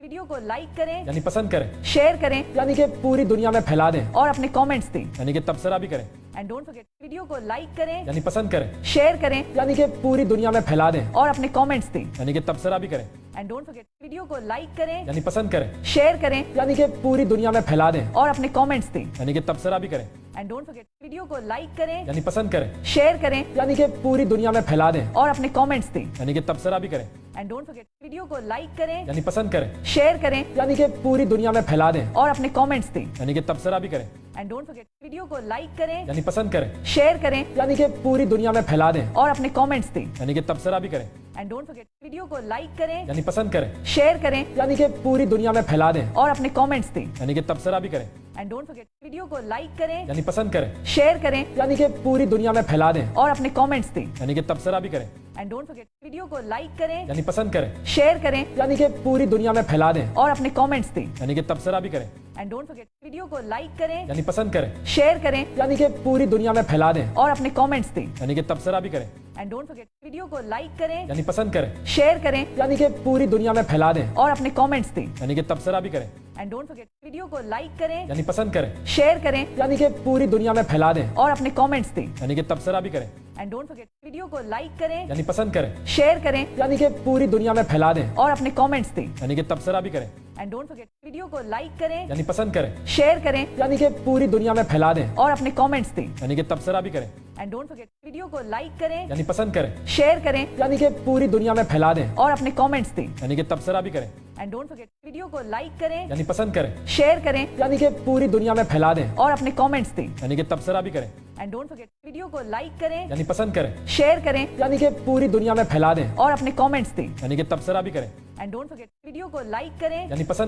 Video को like करें यानी पसंद करें, शेयर करें यानी कि पूरी दुनिया में फैला दें, और अपने कमेंट्स दें। यानी कि तबसरा भी करें, एंड डोंट फॉरगेट वीडियो को लाइक करें यानी पसंद करें, शेयर करें यानी कि पूरी दुनिया में फैला दें, और अपने कमेंट्स दें। यानी कि तबसरा भी करें, एंड डोंट फॉरगेट वीडियो को लाइक करें यानी पसंद करें, शेयर करें यानी कि पूरी दुनिया में फैला दें, और अपने कमेंट्स दें। यानी कि तबसरा भी करें, एंड डोंट फॉरगेट वीडियो को लाइक करें यानी पसंद करें, शेयर करें यानी कि पूरी दुनिया में फैला दें, और अपने कमेंट्स दें। यानी कि तबसरा भी करें, एंड डोंट फॉरगेट वीडियो को लाइक करें यानी पसंद करें, शेयर करें यानी कि पूरी दुनिया में फैला दें, और अपने कमेंट्स दें। यानी कि तबसरा भी करें, एंड डोंट फॉरगेट वीडियो को लाइक करें यानी पसंद करें, शेयर करें यानी कि पूरी दुनिया में फैला दें, और अपने कमेंट्स दें। यानी कि तबसरा भी करें, एंड डोंट फॉरगेट वीडियो को लाइक करें यानी पसंद करें, शेयर करें यानी कि पूरी दुनिया में फैला दें, और अपने कमेंट्स दें। यानी कि तबसरा भी करें, एंड डोंट फॉरगेट वीडियो को लाइक करें यानी पसंद करें, शेयर करें यानी कि पूरी दुनिया में फैला दें, और अपने कमेंट्स दें। यानी कि तबसरा भी करें, एंड डोंट फॉरगेट वीडियो को लाइक करें यानी पसंद करें, शेयर करें यानी कि पूरी दुनिया में फैला दें, और अपने कमेंट्स दें। यानी कि तबसरा भी करें, एंड डोंट फॉरगेट वीडियो को लाइक करें यानी पसंद करें, शेयर करें यानी कि पूरी दुनिया में फैला दें, और अपने कमेंट्स दें। यानी कि तबसरा भी करें, एंड डोंट फॉरगेट वीडियो को लाइक करें यानी पसंद करें, शेयर करें यानी कि पूरी दुनिया में फैला दें, और अपने कमेंट्स दें। यानी कि तबसरा भी करें, एंड डोंट फॉरगेट वीडियो को लाइक करें यानी पसंद करें, शेयर करें यानी कि पूरी दुनिया में फैला दें, और अपने कमेंट्स दें। यानी कि तबसरा भी करें, एंड डोंट फॉरगेट वीडियो को लाइक करें यानी पसंद करें, शेयर करें यानी कि पूरी दुनिया में फैला दें, और अपने कमेंट्स दें। यानी कि तबसरा भी करें, एंड डोंट फॉरगेट वीडियो को लाइक करें यानी पसंद करें, शेयर करें यानी कि पूरी दुनिया में फैला दें, और अपने कमेंट्स दें। यानी कि तबसरा भी करें, एंड डोंट फॉरगेट वीडियो को लाइक करें यानी पसंद करें, शेयर करें यानी कि पूरी दुनिया में फैला दें, और अपने कमेंट्स दें। यानी कि तबसरा भी करें, एंड डोंट फॉरगेट वीडियो को लाइक करें यानी पसंद करें, शेयर करें यानी कि पूरी दुनिया में फैला दें, और अपने कमेंट्स दें। यानी कि तबसरा भी करें, एंड डोंट फॉरगेट वीडियो को लाइक करें यानी पसंद करें, शेयर करें यानी कि पूरी दुनिया में फैला दें, और अपने कमेंट्स दें। यानी कि तबसरा भी करें, एंड डोंट फॉरगेट वीडियो को लाइक करें यानी पसंद करें, शेयर करें यानी कि पूरी दुनिया में फैला दें, और अपने कमेंट्स दें। यानी कि तबसरा भी करें, एंड डोंट फॉरगेट वीडियो को लाइक करें यानी पसंद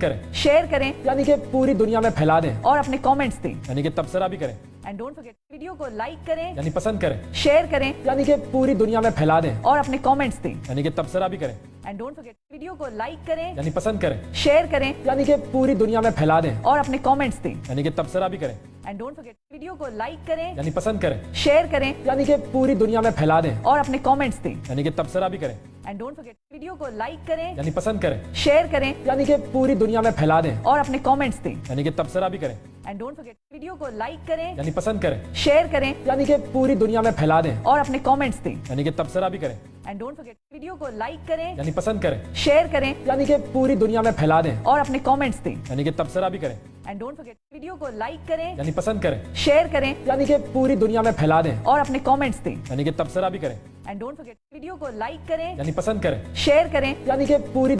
करें, शेयर करें यानी कि पूरी दुनिया में फैला दें, और अपने कमेंट्स दें। यानी कि तबसरा भी करें, एंड डोंट फॉरगेट वीडियो को लाइक करें यानी पसंद करें, शेयर करें यानी कि पूरी दुनिया में फैला दें, और अपने कमेंट्स दें। यानी कि तबसरा भी करें, एंड डोंट फॉरगेट वीडियो को लाइक करें यानी पसंद करें, शेयर करें यानी कि पूरी दुनिया में फैला दें, और अपने कमेंट्स दें। यानी कि तबसरा भी करें, एंड डोंट फॉरगेट वीडियो को लाइक करें यानी पसंद करें, शेयर करें यानी कि पूरी दुनिया में फैला दें, और अपने कमेंट्स दें। यानी कि तबसरा भी करें, एंड डोंट फॉरगेट वीडियो को लाइक करें यानी पसंद करें, शेयर करें यानी कि पूरी दुनिया में फैला दें, और अपने कमेंट्स दें। यानी कि तबसरा भी करें, एंड डोंट फॉरगेट वीडियो को लाइक करें यानी पसंद करें, शेयर करें यानी कि पूरी दुनिया में फैला दें, और अपने कमेंट्स दें। यानी कि तबसरा भी करें, एंड डोंट फॉरगेट वीडियो को लाइक करें यानी पसंद करें, शेयर करें यानी कि पूरी दुनिया में फैला दें, और अपने कमेंट्स दें। यानी कि तबसरा भी करें, एंड डोंट फॉरगेट वीडियो को लाइक करें यानी पसंद करें, शेयर करें यानी कि पूरी दुनिया में फैला दें, और अपने कमेंट्स दें। यानी कि तबसरा भी करें, एंड डोंट फॉरगेट वीडियो को लाइक करें यानी पसंद करें, शेयर करें यानी कि पूरी